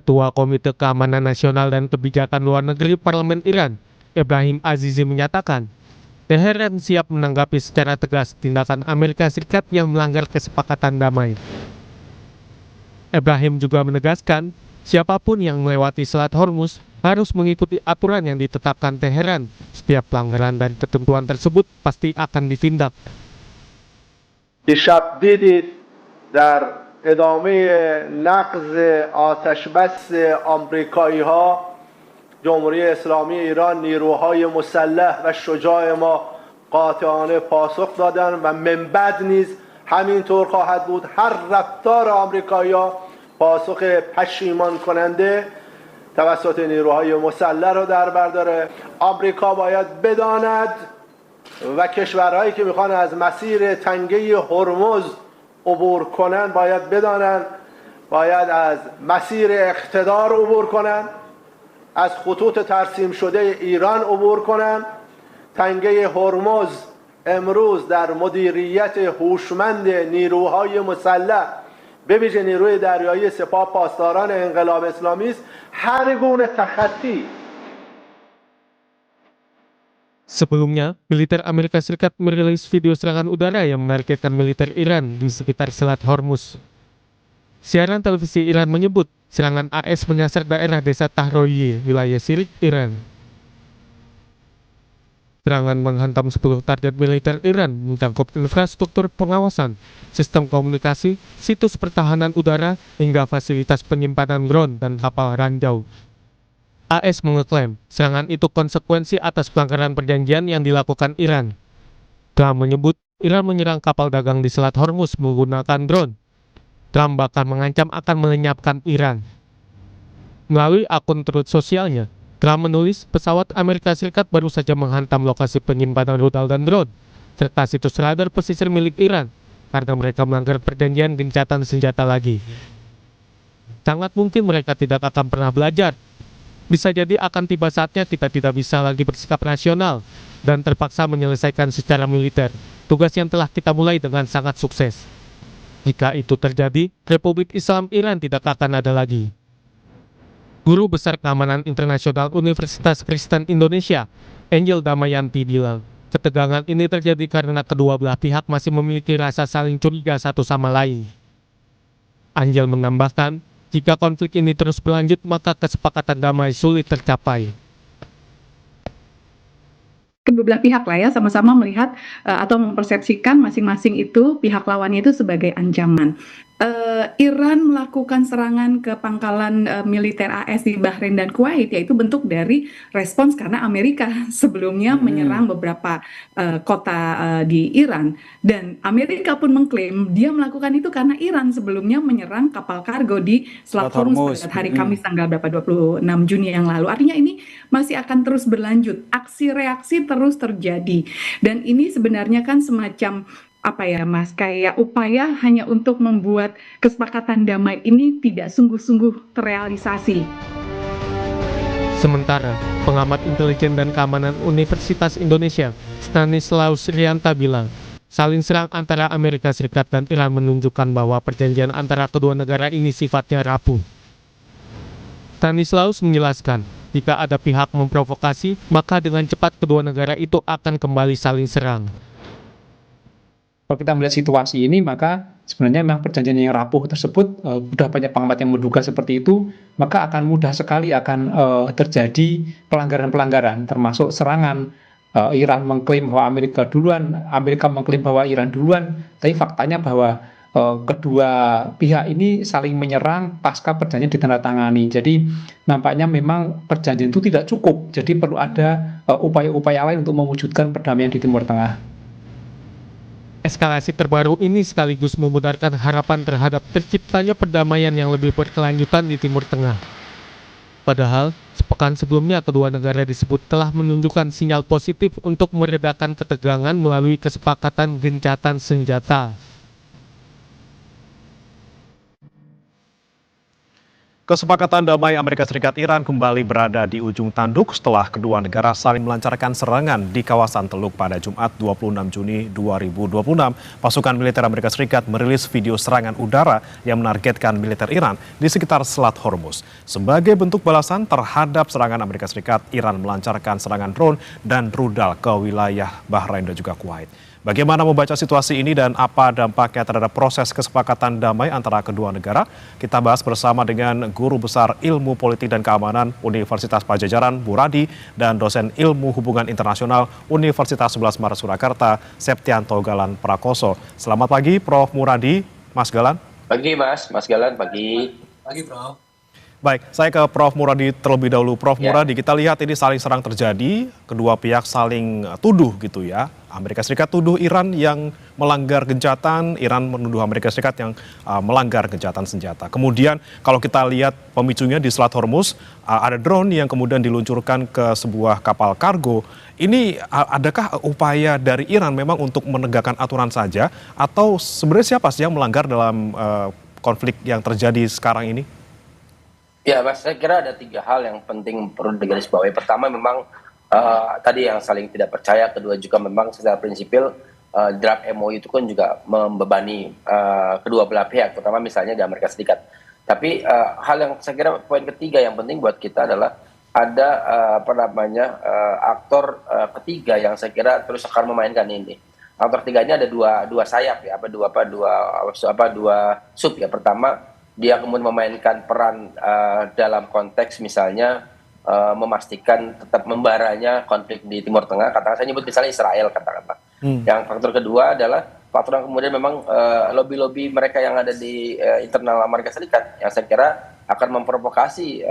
Ketua Komite Keamanan Nasional dan Kebijakan Luar Negeri Parlemen Iran, Ebrahim Azizi menyatakan, Teheran siap menanggapi secara tegas tindakan Amerika Serikat yang melanggar kesepakatan damai. Ebrahim juga menegaskan, siapapun yang melewati Selat Hormuz harus mengikuti aturan yang ditetapkan Teheran. Setiap pelanggaran dari ketentuan tersebut pasti akan ditindak. دیشب دیدید در ادامه نقض آتشبس آمریکایی ها جمهوری اسلامی ایران نیروهای مسلح و شجاع ما قاطعانه پاسخ دادند و من بعد نیز همینطور خواهد بود. هر رفتار آمریکایی ها پاسخ پشیمان کننده توسط نیروهای مسلح رو در بر داره. آمریکا باید بداند و کشورهایی که میخوان از مسیر تنگه هرمز عبور کنن باید بدانن باید از مسیر اقتدار عبور کنن، از خطوط ترسیم شده ایران عبور کنن. تنگه هرمز امروز در مدیریت هوشمند نیروهای مسلح به ویژه نیروی دریایی سپاه پاسداران انقلاب اسلامی است. هر گونه تخطی. Sebelumnya, militer Amerika Serikat merilis video serangan udara yang menargetkan militer Iran di sekitar Selat Hormuz. Siaran televisi Iran menyebut, serangan AS menyasar daerah desa Tahroye, wilayah Sirik, Iran. Serangan menghantam 10 target militer Iran, mencakup infrastruktur pengawasan, sistem komunikasi, situs pertahanan udara, hingga fasilitas penyimpanan drone dan kapal ranjau. AS mengeklaim serangan itu konsekuensi atas pelanggaran perjanjian yang dilakukan Iran. Trump menyebut Iran menyerang kapal dagang di Selat Hormuz menggunakan drone. Trump bahkan mengancam akan melenyapkan Iran. Melalui akun Truth sosialnya, Trump menulis pesawat Amerika Serikat baru saja menghantam lokasi penyimpanan rudal dan drone, serta situs radar pesisir milik Iran, karena mereka melanggar perjanjian gencatan senjata lagi. Sangat mungkin mereka tidak akan pernah belajar. Bisa jadi akan tiba saatnya kita tidak bisa lagi bersikap rasional dan terpaksa menyelesaikan secara militer tugas yang telah kita mulai dengan sangat sukses. Jika itu terjadi, Republik Islam Iran tidak akan ada lagi. Guru Besar Keamanan Internasional Universitas Kristen Indonesia, Angel Damayanti bilang, ketegangan ini terjadi karena kedua belah pihak masih memiliki rasa saling curiga satu sama lain. Angel menambahkan, jika konflik ini terus berlanjut, maka kesepakatan damai sulit tercapai. Kedua belah pihak lah ya sama-sama melihat atau mempersepsikan masing-masing itu pihak lawannya itu sebagai ancaman. Iran melakukan serangan ke pangkalan militer AS di Bahrain dan Kuwait, yaitu bentuk dari respons karena Amerika sebelumnya menyerang beberapa kota di Iran, dan Amerika pun mengklaim dia melakukan itu karena Iran sebelumnya menyerang kapal kargo di Selat Hormuz pada hari Kamis tanggal 26 Juni yang lalu. Artinya ini masih akan terus berlanjut, aksi reaksi terus terjadi, dan ini sebenarnya kan semacam apa ya Mas, kayak upaya hanya untuk membuat kesepakatan damai ini tidak sungguh-sungguh terrealisasi. Sementara, pengamat intelijen dan keamanan Universitas Indonesia, Stanislaus Rianta bilang, saling serang antara Amerika Serikat dan Iran menunjukkan bahwa perjanjian antara kedua negara ini sifatnya rapuh. Stanislaus menjelaskan, jika ada pihak memprovokasi, maka dengan cepat kedua negara itu akan kembali saling serang. Kalau kita melihat situasi ini, maka sebenarnya memang perjanjian yang rapuh tersebut, sudah banyak pengamat yang menduga seperti itu, maka akan mudah sekali akan terjadi pelanggaran-pelanggaran, termasuk serangan. Iran mengklaim bahwa Amerika mengklaim bahwa Iran duluan, tapi faktanya bahwa kedua pihak ini saling menyerang pasca perjanjian ditandatangani. Jadi nampaknya memang perjanjian itu tidak cukup, jadi perlu ada upaya-upaya lain untuk mewujudkan perdamaian di Timur Tengah. Eskalasi terbaru ini sekaligus memudarkan harapan terhadap terciptanya perdamaian yang lebih berkelanjutan di Timur Tengah. Padahal, sepekan sebelumnya kedua negara disebut telah menunjukkan sinyal positif untuk meredakan ketegangan melalui kesepakatan gencatan senjata. Kesepakatan damai Amerika Serikat Iran kembali berada di ujung tanduk setelah kedua negara saling melancarkan serangan di kawasan Teluk pada Jumat 26 Juni 2026. Pasukan militer Amerika Serikat merilis video serangan udara yang menargetkan militer Iran di sekitar Selat Hormuz. Sebagai bentuk balasan terhadap serangan Amerika Serikat, Iran melancarkan serangan drone dan rudal ke wilayah Bahrain dan juga Kuwait. Bagaimana membaca situasi ini dan apa dampaknya terhadap proses kesepakatan damai antara kedua negara? Kita bahas bersama dengan Guru Besar Ilmu Politik dan Keamanan Universitas Padjadjaran, Muradi, dan dosen Ilmu Hubungan Internasional Universitas 11 Maret Surakarta, Septianto Galan Prakoso. Selamat pagi, Prof. Muradi, Mas Galan. Pagi, Mas Galan, pagi. Pagi, Prof. Baik, saya ke Prof. Muradi terlebih dahulu. Prof. Muradi, kita lihat ini saling serang terjadi, kedua pihak saling tuduh gitu ya. Amerika Serikat tuduh Iran yang melanggar gencatan, Iran menuduh Amerika Serikat yang melanggar gencatan senjata. Kemudian kalau kita lihat pemicunya di Selat Hormuz, ada drone yang kemudian diluncurkan ke sebuah kapal kargo. Ini adakah upaya dari Iran memang untuk menegakkan aturan saja, atau sebenarnya siapa sih yang melanggar dalam konflik yang terjadi sekarang ini? Ya, Mas, saya kira ada 3 hal yang penting perlu digarisbawahi. Pertama, memang tadi yang saling tidak percaya. Kedua juga memang secara prinsipil draft MOU itu kan juga membebani kedua belah pihak, terutama misalnya di Amerika Serikat. Tapi hal yang saya kira poin ketiga yang penting buat kita adalah ada aktor ketiga yang saya kira terus akan memainkan ini. Aktor ketiganya ada dua sayap ya, dua sub ya. Pertama, dia kemudian memainkan peran dalam konteks misalnya memastikan tetap membaranya konflik di Timur Tengah, katakan saya nyebut misalnya Israel katakanlah. Yang faktor kedua adalah faktor yang kemudian memang lobby-lobby mereka yang ada di internal Amerika Serikat yang saya kira akan memprovokasi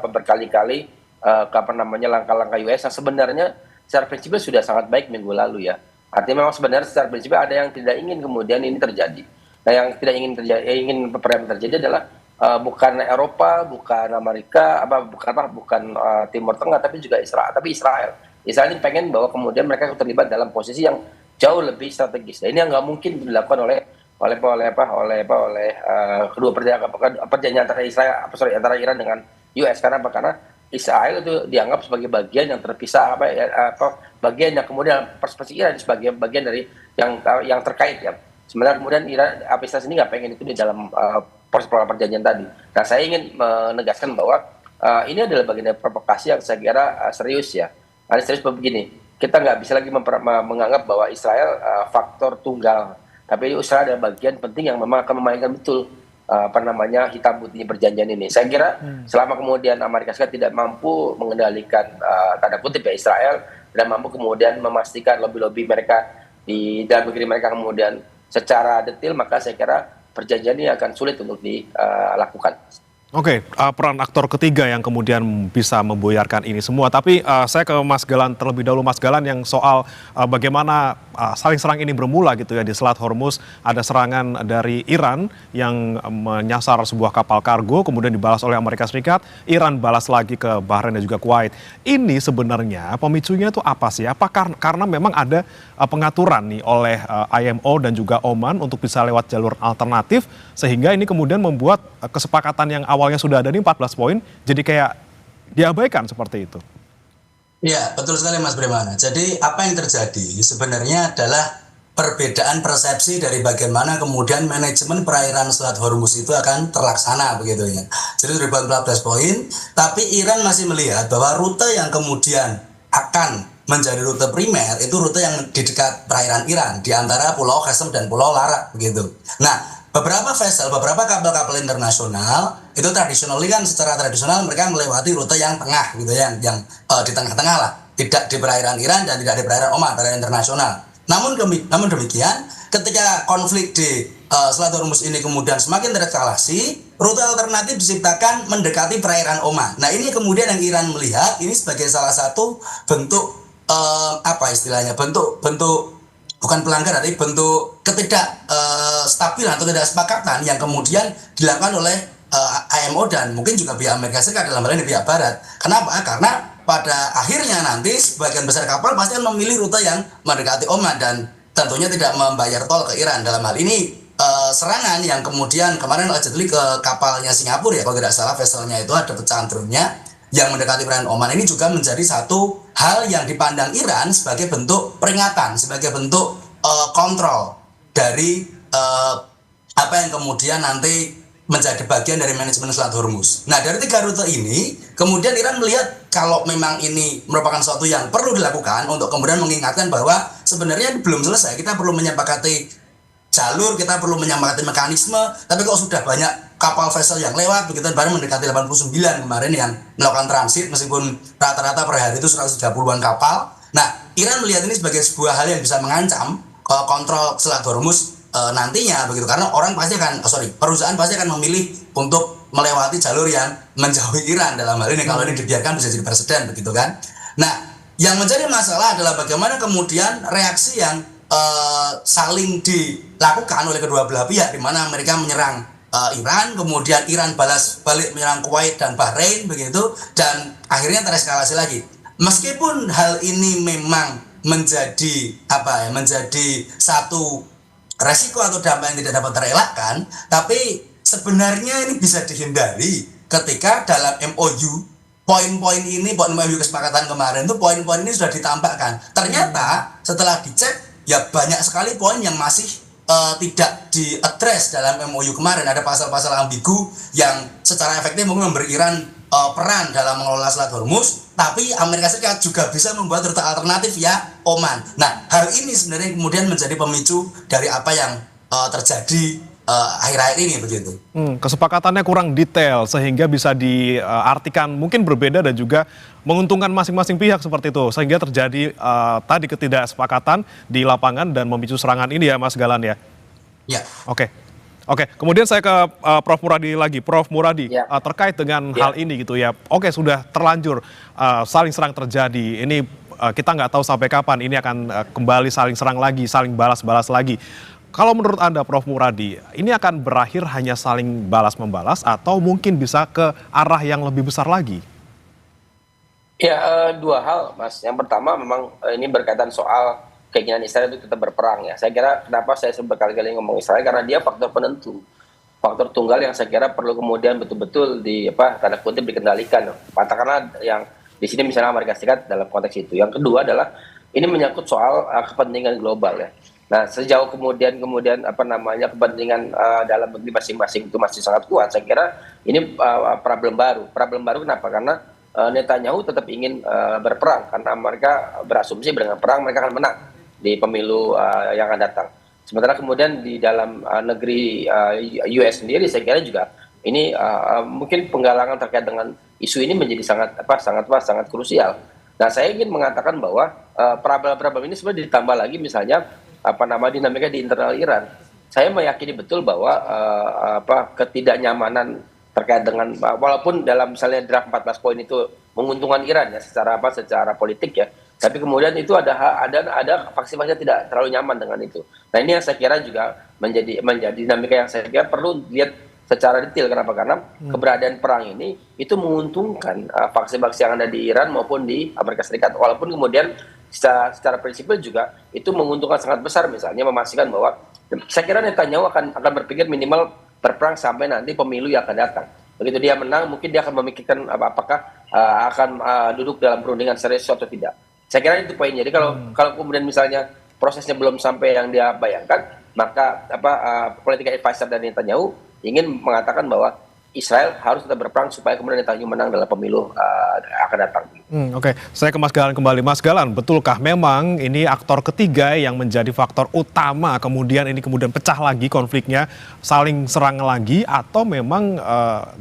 berkali-kali langkah-langkah US yang sebenarnya secara prinsipil sudah sangat baik minggu lalu ya. Artinya memang sebenarnya secara prinsipil ada yang tidak ingin kemudian ini terjadi. Nah, yang tidak ingin terjadi adalah bukan Eropa, bukan Amerika, bukan Timur Tengah, tapi juga Israel. Tapi Israel ini pengen bahwa kemudian mereka terlibat dalam posisi yang jauh lebih strategis. Nah, ini yang nggak mungkin dilakukan oleh kedua perjanjian antara Iran dengan US. Karena Israel itu dianggap sebagai bagian yang terpisah bagian yang kemudian perspektif Iran sebagai bagian dari yang terkait ya. Sebenarnya kemudian Israel ini nggak pengen itu di dalam proses perjanjian tadi. Nah, saya ingin menegaskan bahwa ini adalah bagian dari provokasi yang saya kira serius ya. Nah, serius begini, kita nggak bisa lagi menganggap bahwa Israel faktor tunggal, tapi Israel adalah bagian penting yang memang akan memainkan betul hitam putihnya perjanjian ini. Saya kira selama kemudian Amerika Serikat tidak mampu mengendalikan tanda kutip ya Israel, dan mampu kemudian memastikan lobby-lobby mereka di dalam negeri mereka kemudian secara detail, maka saya kira perjanjian ini akan sulit untuk dilakukan. Oke, peran aktor ketiga yang kemudian bisa membuyarkan ini semua. Tapi saya ke Mas Galan terlebih dahulu. Mas Galan, yang soal bagaimana saling serang ini bermula gitu ya di Selat Hormuz. Ada serangan dari Iran yang menyasar sebuah kapal kargo, kemudian dibalas oleh Amerika Serikat. Iran balas lagi ke Bahrain dan juga Kuwait. Ini sebenarnya pemicunya itu apa sih? Apa karena memang ada pengaturan nih oleh IMO dan juga Oman untuk bisa lewat jalur alternatif, sehingga ini kemudian membuat kesepakatan yang awalnya sudah ada di 14 poin, jadi kayak diabaikan seperti itu. Ya, betul sekali Mas Bremana. Jadi apa yang terjadi sebenarnya adalah perbedaan persepsi dari bagaimana kemudian manajemen perairan Selat Hormuz itu akan terlaksana begitu ya. Jadi dari 14 poin, tapi Iran masih melihat bahwa rute yang kemudian akan menjadi rute primer itu rute yang di dekat perairan Iran, di antara Pulau Qasem dan Pulau Larak begitu. Nah, beberapa kapal-kapal internasional itu secara tradisional mereka melewati rute yang tengah gitu ya, yang di tengah-tengah lah, tidak di perairan Iran dan tidak di perairan Oman, perairan internasional. Namun demikian, ketika konflik di Selat Hormuz ini kemudian semakin tereskalasi, rute alternatif diciptakan mendekati perairan Oman. Nah, ini kemudian yang Iran melihat ini sebagai salah satu bentuk bentuk bukan pelanggaran, tapi bentuk stabilan atau ketidaksepakatan yang kemudian dilakukan oleh IMO dan mungkin juga pihak Amerika Serikat dalam hal ini pihak Barat. Kenapa? Karena pada akhirnya nanti sebagian besar kapal pasti akan memilih rute yang mendekati Oman dan tentunya tidak membayar tol ke Iran. Dalam hal ini serangan yang kemudian kemarin allegedly ke kapalnya Singapura ya, kalau tidak salah vesselnya itu ada pecahan drone-nya yang mendekati perairan Oman. Ini juga menjadi satu hal yang dipandang Iran sebagai bentuk peringatan, sebagai bentuk kontrol dari apa yang kemudian nanti menjadi bagian dari manajemen Selat Hormuz. Nah, dari 3 rute ini, kemudian Iran melihat kalau memang ini merupakan sesuatu yang perlu dilakukan untuk kemudian mengingatkan bahwa sebenarnya belum selesai, kita perlu menyepakati jalur, kita perlu menyepakati mekanisme, tapi kalau sudah banyak kapal vessel yang lewat, begitu baru mendekati 89 kemarin yang melakukan transit, meskipun rata-rata per hari itu 130-an kapal. Nah, Iran melihat ini sebagai sebuah hal yang bisa mengancam kontrol Selat Hormuz nantinya, begitu, karena orang pasti akan, perusahaan pasti akan memilih untuk melewati jalur yang menjauhi Iran dalam hal ini. Kalau ini dibiarkan bisa jadi presiden, begitu kan. Nah, yang menjadi masalah adalah bagaimana kemudian reaksi yang saling dilakukan oleh kedua belah pihak, di mana Amerika menyerang Iran, kemudian Iran balas balik menyerang Kuwait dan Bahrain, begitu, dan akhirnya tereskalasi lagi. Meskipun hal ini memang menjadi menjadi satu resiko atau dampak yang tidak dapat terelakkan, tapi sebenarnya ini bisa dihindari ketika dalam MOU poin-poin ini, poin MOU kesepakatan kemarin itu poin-poin ini sudah ditampakkan. Ternyata setelah dicek ya banyak sekali poin yang masih tidak diadres dalam MOU kemarin. Ada pasal-pasal ambigu yang secara efektif mungkin memberi Iran peran dalam mengelola Selat Hormuz, tapi Amerika Serikat juga bisa membuat rute alternatif ya Oman. Nah, hal ini sebenarnya kemudian menjadi pemicu dari apa yang terjadi akhir-akhir ini, begitu. Kesepakatannya kurang detail sehingga bisa diartikan mungkin berbeda dan juga menguntungkan masing-masing pihak seperti itu, sehingga terjadi tadi ketidaksepakatan di lapangan dan memicu serangan ini ya Mas Galan ya. Ya. Oke, kemudian saya ke Prof Muradi lagi. Prof Muradi, Ya. Terkait dengan hal ini gitu ya. Oke, sudah terlanjur saling serang terjadi. Ini kita nggak tahu sampai kapan ini akan kembali saling serang lagi, saling balas-balas lagi. Kalau menurut Anda, Prof Muradi, ini akan berakhir hanya saling balas-membalas atau mungkin bisa ke arah yang lebih besar lagi? Ya, dua hal, Mas. Yang pertama memang ini berkaitan soal keinginan Israel itu tetap berperang ya. Saya kira kenapa saya berkali-kali ngomong Israel, karena dia faktor penentu, faktor tunggal yang saya kira perlu kemudian betul-betul tanda kutip dikendalikan. Katakanlah yang di sini misalnya Amerika Serikat dalam konteks itu. Yang kedua adalah ini menyangkut soal kepentingan global ya. Nah, sejauh kemudian kepentingan dalam negeri masing-masing itu masih sangat kuat, saya kira ini problem baru. Problem baru kenapa? Karena Netanyahu tetap ingin berperang, karena mereka berasumsi dengan perang mereka akan menang di pemilu yang akan datang. Sementara kemudian di dalam negeri US sendiri, saya kira juga ini mungkin penggalangan terkait dengan isu ini menjadi sangat krusial. Nah, saya ingin mengatakan bahwa problem-problem ini sebenarnya ditambah lagi misalnya dinamika di internal Iran. Saya meyakini betul bahwa ketidaknyamanan terkait dengan walaupun dalam misalnya draft 14 poin itu menguntungkan Iran ya secara politik ya, tapi kemudian itu ada faksi-faksi yang tidak terlalu nyaman dengan itu. Nah, ini yang saya kira juga menjadi dinamika yang saya kira perlu lihat secara detail. Kenapa? Karena keberadaan perang ini itu menguntungkan faksi-faksi yang ada di Iran maupun di Amerika Serikat, walaupun kemudian secara prinsipil juga itu menguntungkan sangat besar, misalnya memastikan bahwa saya kira Netanyahu akan berpikir minimal berperang sampai nanti pemilu yang akan datang. Begitu dia menang, mungkin dia akan memikirkan apakah akan duduk dalam perundingan serius atau tidak. Saya kira itu poinnya. Jadi kalau kemudian misalnya prosesnya belum sampai yang dia bayangkan, maka political advisor dari Netanyahu ingin mengatakan bahwa Israel harus tetap berperang supaya kemudian Netanyahu menang dalam pemilu akan datang. Oke, saya ke Mas Galan kembali. Mas Galan, betulkah memang ini aktor ketiga yang menjadi faktor utama kemudian pecah lagi konfliknya, saling serang lagi, atau memang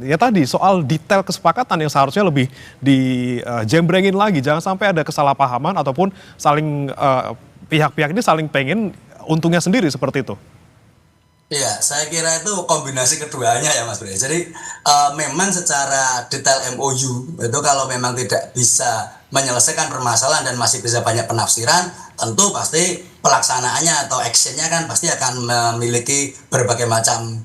ya tadi soal detail kesepakatan yang seharusnya lebih dijembrengin lagi, jangan sampai ada kesalahpahaman ataupun saling pihak-pihak ini saling pengen untungnya sendiri seperti itu. Iya, saya kira itu kombinasi keduanya ya Mas Bre. Jadi memang secara detail MOU itu kalau memang tidak bisa menyelesaikan permasalahan dan masih bisa banyak penafsiran, tentu pasti pelaksanaannya atau actionnya kan pasti akan memiliki berbagai macam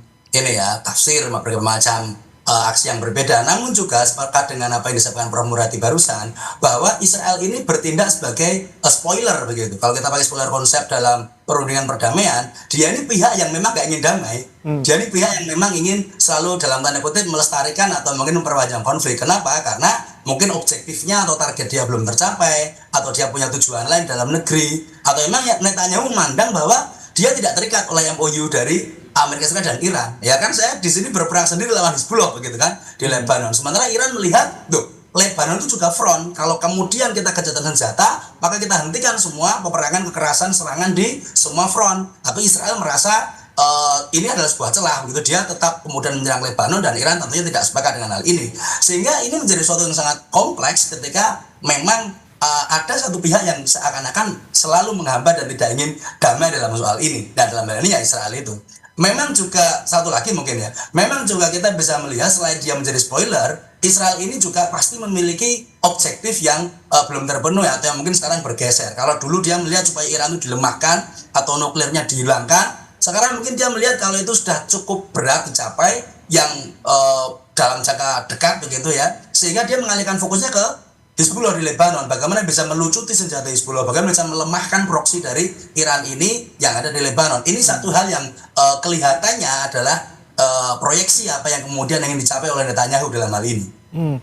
tafsir, berbagai macam aksi yang berbeda. Namun juga sepakat dengan apa yang disampaikan Prof. Muradi barusan, bahwa Israel ini bertindak sebagai spoiler begitu. Kalau kita pakai spoiler konsep dalam perundingan perdamaian, dia ini pihak yang memang gak ingin damai. Dia ini pihak yang memang ingin selalu dalam tanda kutip melestarikan atau mungkin memperpanjang konflik. Kenapa? Karena mungkin objektifnya atau target dia belum tercapai, atau dia punya tujuan lain dalam negeri, atau memang ya, Netanyahu memandang bahwa dia tidak terikat oleh MOU dari Amerika Serikat dan Iran. Ya kan, saya di sini berperang sendiri lawan Hizbullah begitu kan di Lebanon. Sementara Iran melihat, tuh Lebanon itu juga front. Kalau kemudian kita gencatan senjata, maka kita hentikan semua peperangan, kekerasan, serangan di semua front. Tapi Israel merasa ini adalah sebuah celah gitu. Dia tetap kemudian menyerang Lebanon, dan Iran tentunya tidak sepakat dengan hal ini. Sehingga ini menjadi suatu yang sangat kompleks ketika memang ada satu pihak yang seakan-akan selalu menghambat dan tidak ingin damai dalam soal ini. Dan dalam hal ini ya Israel itu. Memang juga satu lagi mungkin ya, memang juga kita bisa melihat selain dia menjadi spoiler, Israel ini juga pasti memiliki objektif yang belum terpenuhi atau yang mungkin sekarang bergeser. Kalau dulu dia melihat supaya Iran itu dilemahkan atau nuklirnya dihilangkan, sekarang mungkin dia melihat kalau itu sudah cukup berat dicapai yang dalam jangka dekat begitu ya, sehingga dia mengalihkan fokusnya ke Hizbullah di Lebanon. Bagaimana bisa melucuti senjata Hizbullah, bagaimana bisa melemahkan proksi dari Iran ini yang ada di Lebanon. Ini satu hal yang kelihatannya adalah proyeksi apa yang kemudian ingin dicapai oleh Netanyahu dalam hal ini.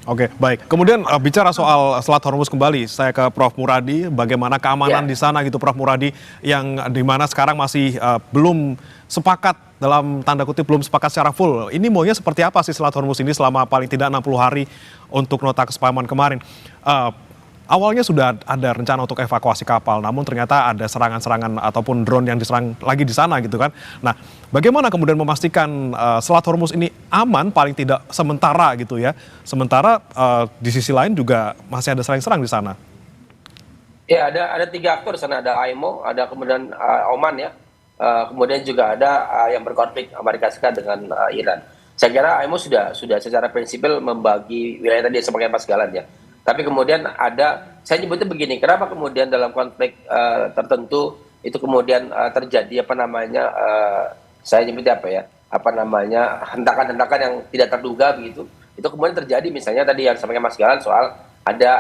Oke, baik. Kemudian bicara soal Selat Hormuz kembali, saya ke Prof. Muradi. Bagaimana keamanan di sana gitu, Prof. Muradi, yang dimana sekarang masih belum sepakat, dalam tanda kutip belum sepakat secara full. Ini maunya seperti apa sih Selat Hormuz ini selama paling tidak 60 hari untuk nota kesepahaman kemarin? Awalnya sudah ada rencana untuk evakuasi kapal, namun ternyata ada serangan-serangan ataupun drone yang diserang lagi di sana gitu kan. Nah, bagaimana kemudian memastikan Selat Hormuz ini aman paling tidak sementara gitu ya? Sementara di sisi lain juga masih ada serang-serang di sana. Ya, ada 3 aktor di sana, ada IMO, ada kemudian Oman ya, kemudian juga ada yang berkonflik Amerika Serikat dengan Iran. Saya kira IMO sudah secara prinsipil membagi wilayah tadi sebagai Mas Galan ya. Tapi kemudian ada, saya nyebutnya begini, kenapa kemudian dalam konflik tertentu itu kemudian terjadi saya nyebutnya hentakan-hentakan yang tidak terduga begitu. Itu kemudian terjadi misalnya tadi yang sampaikan Mas Galan soal ada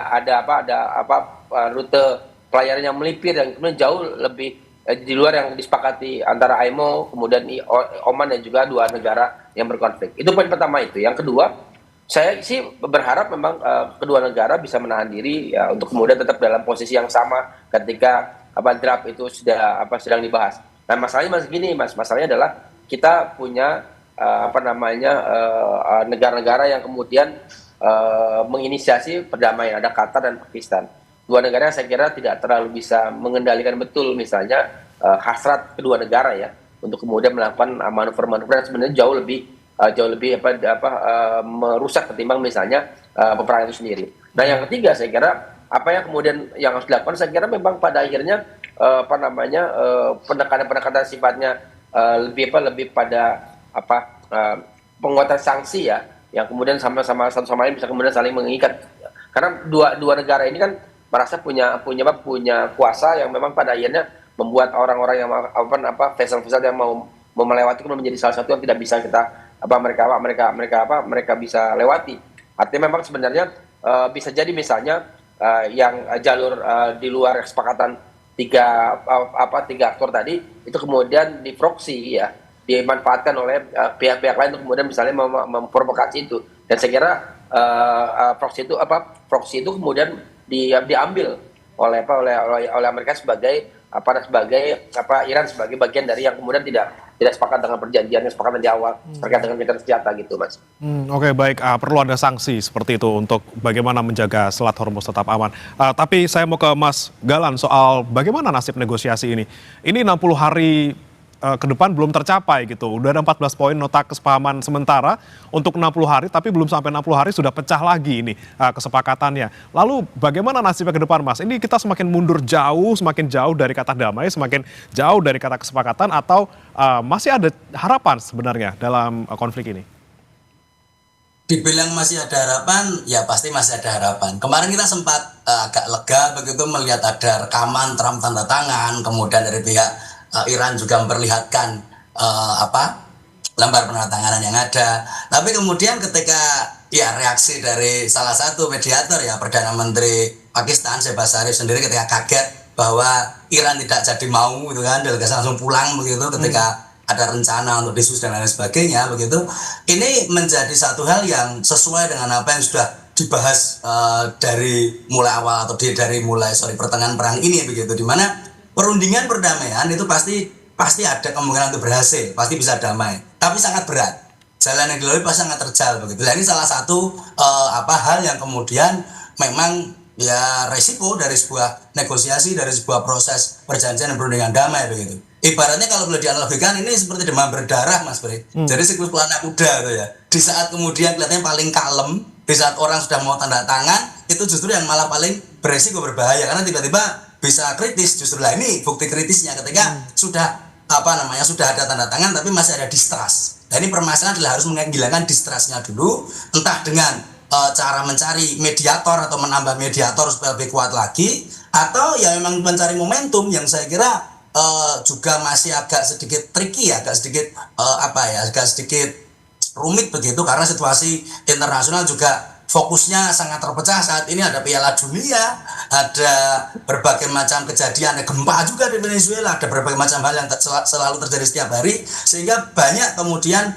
rute pelayaran yang melipir yang kemudian jauh lebih di luar yang disepakati antara IMO, kemudian Oman dan juga 2 negara yang berkonflik. Itu poin pertama itu. Yang kedua, saya sih berharap memang kedua negara bisa menahan diri ya, untuk kemudian tetap dalam posisi yang sama ketika draft itu sedang dibahas. Nah, masalahnya adalah kita punya negara-negara yang kemudian menginisiasi perdamaian, ada Qatar dan Pakistan. 2 negara yang saya kira tidak terlalu bisa mengendalikan betul misalnya hasrat kedua negara ya untuk kemudian melakukan manuver-manuver yang sebenarnya jauh lebih merusak ketimbang misalnya peperangan itu sendiri. Nah, yang ketiga saya kira apa yang kemudian yang harus dilakukan, saya kira memang pada akhirnya pendekatan sifatnya lebih pada penguatan sanksi ya, yang kemudian sama satu sama lain bisa kemudian saling mengikat. Karena dua negara ini kan merasa punya kuasa yang memang pada akhirnya membuat orang-orang yang vessel-vessel yang mau melewati itu menjadi salah satu yang tidak bisa mereka bisa lewati. Artinya memang sebenarnya bisa jadi misalnya yang jalur di luar kesepakatan tiga aktor tadi itu kemudian diproksi ya, dimanfaatkan oleh pihak-pihak lain untuk kemudian misalnya memprovokasi itu. Dan saya kira proksi itu kemudian diambil oleh Amerika sebagai Iran sebagai bagian dari yang kemudian tidak sepakat dengan perjanjian yang sepakat di awal terkait dengan militer senjata gitu, Mas. Oke, baik. Perlu ada sanksi seperti itu untuk bagaimana menjaga Selat Hormuz tetap aman. Tapi saya mau ke Mas Galan soal bagaimana nasib negosiasi ini. Ini 60 hari ke depan belum tercapai gitu. Udah ada 14 poin nota kesepahaman sementara untuk 60 hari, tapi belum sampai 60 hari sudah pecah lagi ini kesepakatannya. Lalu bagaimana nasibnya ke depan, Mas? Ini kita semakin mundur semakin jauh dari kata damai, semakin jauh dari kata kesepakatan, atau masih ada harapan sebenarnya dalam konflik ini? Dibilang masih ada harapan, ya pasti masih ada harapan. Kemarin kita sempat agak lega begitu melihat ada rekaman Trump tanda tangan, kemudian dari pihak Iran juga memperlihatkan lembar penandatanganan yang ada. Tapi kemudian ketika ya reaksi dari salah satu mediator ya Perdana Menteri Pakistan Shehbaz Sharif sendiri ketika kaget bahwa Iran tidak jadi mau gitu kan, delegasi langsung pulang begitu ketika ada rencana untuk diskusi dan lain sebagainya begitu. Ini menjadi satu hal yang sesuai dengan apa yang sudah dibahas dari mulai awal atau dari mulai pertengahan perang ini begitu, di mana perundingan perdamaian itu pasti ada kemungkinan untuk berhasil, pasti bisa damai, tapi sangat berat. Jalan yang dilalui pasti sangat terjal begitu. Nah, ini salah satu hal yang kemudian memang ya resiko dari sebuah negosiasi, dari sebuah proses perjanjian dan perundingan damai begitu. Ibaratnya kalau boleh dianalogikan ini seperti demam berdarah Mas Bri. Jadi siklus pelana kuda itu ya. Di saat kemudian kelihatannya paling kalem, di saat orang sudah mau tanda tangan, itu justru yang malah paling beresiko berbahaya karena tiba-tiba bisa kritis. Justru lah ini bukti kritisnya ketika sudah sudah ada tanda tangan tapi masih ada distrust. Nah, ini permasalahan adalah harus menghilangkan distrustnya dulu, entah dengan cara mencari mediator atau menambah mediator supaya lebih kuat lagi, atau ya memang mencari momentum yang saya kira juga masih agak sedikit tricky, agak sedikit rumit begitu karena situasi internasional juga fokusnya sangat terpecah saat ini. Ada Piala Dunia, ada berbagai macam kejadian, ada gempa juga di Venezuela, ada berbagai macam hal yang selalu terjadi setiap hari, sehingga banyak kemudian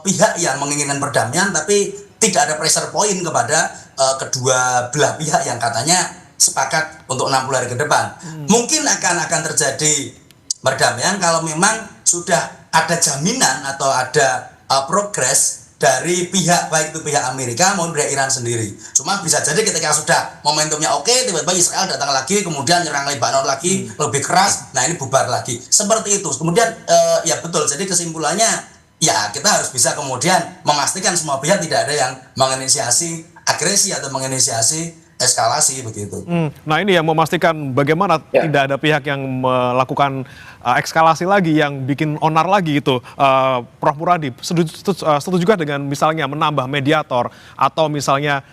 pihak yang menginginkan perdamaian tapi tidak ada pressure point kepada kedua belah pihak yang katanya sepakat untuk 60 hari ke depan. Mungkin akan terjadi perdamaian kalau memang sudah ada jaminan atau ada progres dari pihak, baik itu pihak Amerika maupun pihak Iran sendiri. Cuma bisa jadi ketika sudah momentumnya oke, tiba-tiba Israel datang lagi, kemudian nyerang Lebanon lagi lebih keras, nah ini bubar lagi. Seperti itu. Kemudian ya betul, jadi kesimpulannya ya kita harus bisa kemudian memastikan semua pihak tidak ada yang menginisiasi agresi atau menginisiasi eskalasi begitu. Nah, ini yang memastikan bagaimana tidak ada pihak yang melakukan eskalasi lagi, yang bikin onar lagi itu. Prof. Muradi, setuju juga dengan misalnya menambah mediator atau misalnya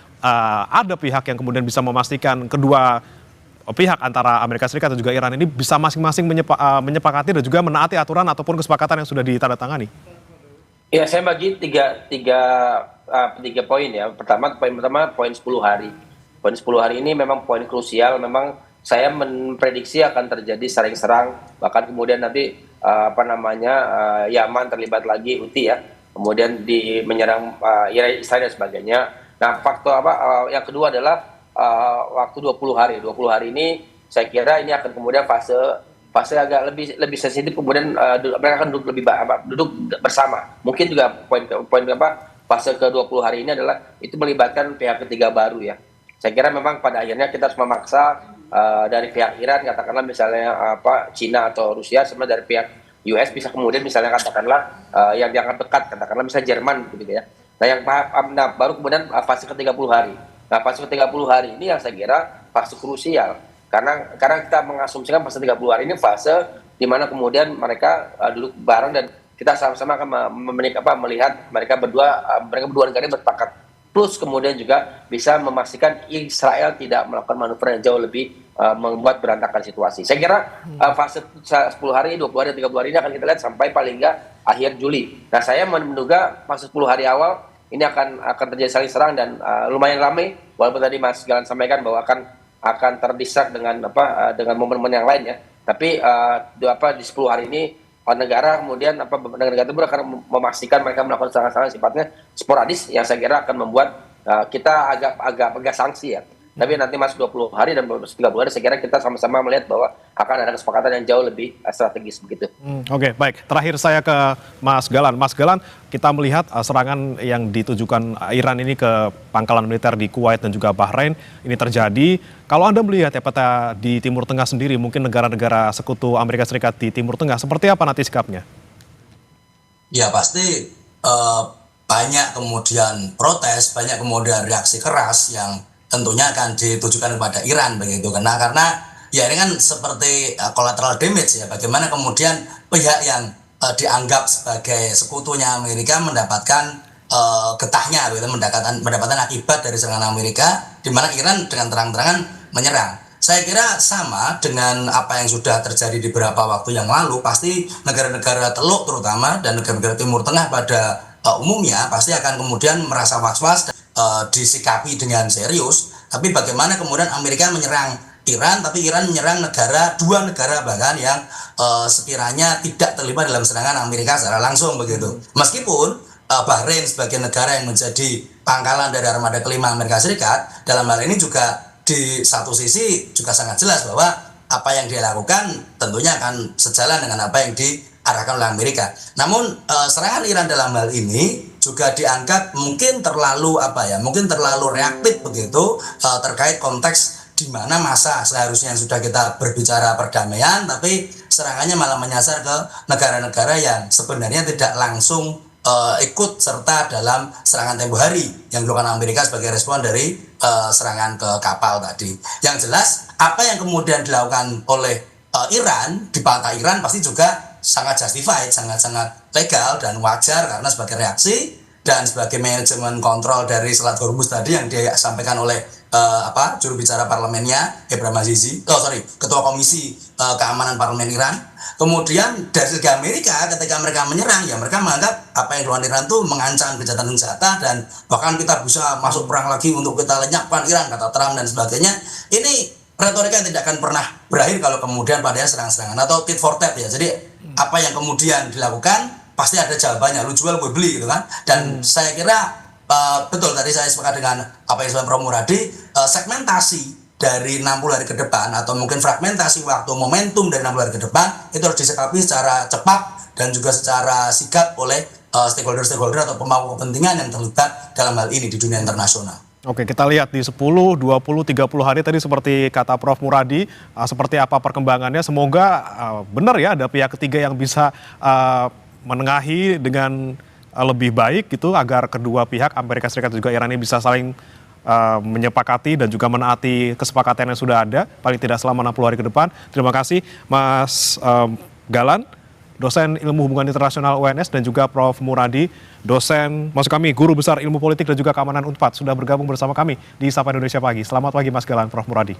ada pihak yang kemudian bisa memastikan kedua pihak antara Amerika Serikat dan juga Iran ini bisa masing-masing menyepakati dan juga menaati aturan ataupun kesepakatan yang sudah ditandatangani? Ya, saya bagi tiga poin ya. Poin pertama poin 10 hari. Poin 10 hari ini memang poin krusial. Memang saya memprediksi akan terjadi saling serang, bahkan kemudian nanti Yaman terlibat lagi, Houthi ya, kemudian menyerang Israel dan sebagainya. Nah, faktor yang kedua adalah waktu 20 hari. 20 hari ini saya kira ini akan kemudian fase agak lebih sensitif, kemudian mereka akan duduk bersama. Mungkin juga poin fase ke-20 hari ini adalah itu melibatkan pihak ketiga baru ya. Saya kira memang pada akhirnya kita harus memaksa dari pihak Iran, katakanlah misalnya Cina atau Rusia, sebenarnya dari pihak US bisa kemudian misalnya katakanlah yang dianggap dekat, katakanlah misalnya Jerman gitu ya. Nah, baru kemudian fase ke-30 hari. Nah, fase ke-30 hari ini yang saya kira fase krusial. Karena kita mengasumsikan fase 30 hari ini fase di mana kemudian mereka duduk bareng dan kita sama-sama akan melihat mereka berdua negara ini bersepakat. Plus kemudian juga bisa memastikan Israel tidak melakukan manuver yang jauh lebih membuat berantakan situasi. Saya kira fase 10 hari, 20 hari, 30 hari ini akan kita lihat sampai paling nggak akhir Juli. Nah, saya menduga fase 10 hari awal ini akan terjadi saling serang dan lumayan ramai, walaupun tadi Mas Galan sampaikan bahwa akan terdistrak dengan momen-momen yang lain ya. Tapi di 10 hari ini negara kemudian negara itu akan memastikan mereka melakukan serangan-serangan sifatnya sporadis yang saya kira akan membuat kita agak pegas sanksi ya. Tapi nanti masuk 20 hari dan 30 hari saya kira kita sama-sama melihat bahwa akan ada kesepakatan yang jauh lebih strategis begitu. Oke, baik. Terakhir saya ke Mas Galan. Mas Galan, kita melihat serangan yang ditujukan Iran ini ke pangkalan militer di Kuwait dan juga Bahrain ini terjadi. Kalau Anda melihat ya peta di Timur Tengah sendiri, mungkin negara-negara sekutu Amerika Serikat di Timur Tengah, seperti apa nanti sikapnya? Ya pasti banyak kemudian protes, banyak kemudian reaksi keras yang tentunya akan ditujukan kepada Iran begitu, karena ya ini kan seperti collateral damage ya, bagaimana kemudian pihak yang dianggap sebagai sekutunya Amerika mendapatkan getahnya gitu, mendapatkan akibat dari serangan Amerika, di mana Iran dengan terang-terangan menyerang. Saya kira sama dengan apa yang sudah terjadi di beberapa waktu yang lalu. Pasti negara-negara Teluk terutama dan negara-negara Timur Tengah pada umumnya pasti akan kemudian merasa was-was dan disikapi dengan serius. Tapi bagaimana kemudian Amerika menyerang Iran, tapi Iran menyerang dua negara bahkan yang sekiranya tidak terlibat dalam serangan Amerika secara langsung begitu. Meskipun Bahrain sebagai negara yang menjadi pangkalan dari armada kelima Amerika Serikat, dalam hal ini juga di satu sisi juga sangat jelas bahwa apa yang dia lakukan tentunya akan sejalan dengan apa yang diarahkan oleh Amerika. Namun serangan Iran dalam hal ini juga dianggap mungkin terlalu reaktif begitu terkait konteks di mana masa seharusnya sudah kita berbicara perdamaian, tapi serangannya malah menyasar ke negara-negara yang sebenarnya tidak langsung ikut serta dalam serangan tempo hari yang dilakukan Amerika sebagai respon dari serangan ke kapal tadi. Yang jelas apa yang kemudian dilakukan oleh Iran di pantai Iran pasti juga sangat justified, sangat-sangat legal dan wajar karena sebagai reaksi dan sebagai manajemen kontrol dari Selat Hormuz tadi yang disampaikan oleh juru bicara parlemennya Ibrahim Azizi, ketua komisi keamanan parlemen Iran. Kemudian dari segi Amerika ketika mereka menyerang, ya mereka menganggap apa yang dilakukan Iran itu mengancam gencatan senjata dan bahkan kita bisa masuk perang lagi untuk kita lenyapkan Iran, kata Trump dan sebagainya. Ini retorika yang tidak akan pernah berakhir kalau kemudian pada serang-serangan atau tit for tat ya. Jadi apa yang kemudian dilakukan pasti ada jawabannya, lu jual gue beli gitu kan. Dan saya kira betul tadi saya sepakat dengan apa yang disampaikan Prof. Muradi, segmentasi dari 60 hari ke depan atau mungkin fragmentasi waktu momentum dari 60 hari ke depan itu harus disikapi secara cepat dan juga secara sigap oleh stakeholder-stakeholder atau pemangku kepentingan yang terlibat dalam hal ini di dunia internasional. Oke, kita lihat di 10, 20, 30 hari tadi seperti kata Prof. Muradi, seperti apa perkembangannya. Semoga benar ya ada pihak ketiga yang bisa menengahi dengan lebih baik gitu agar kedua pihak Amerika Serikat dan juga Iran ini bisa saling menyepakati dan juga menaati kesepakatan yang sudah ada paling tidak selama 60 hari ke depan. Terima kasih Mas Galan, dosen ilmu hubungan internasional UNS, dan juga Prof. Muradi, dosen guru besar ilmu politik dan juga keamanan Unpad, sudah bergabung bersama kami di Sapa Indonesia Pagi. Selamat pagi Mas Galan, Prof. Muradi.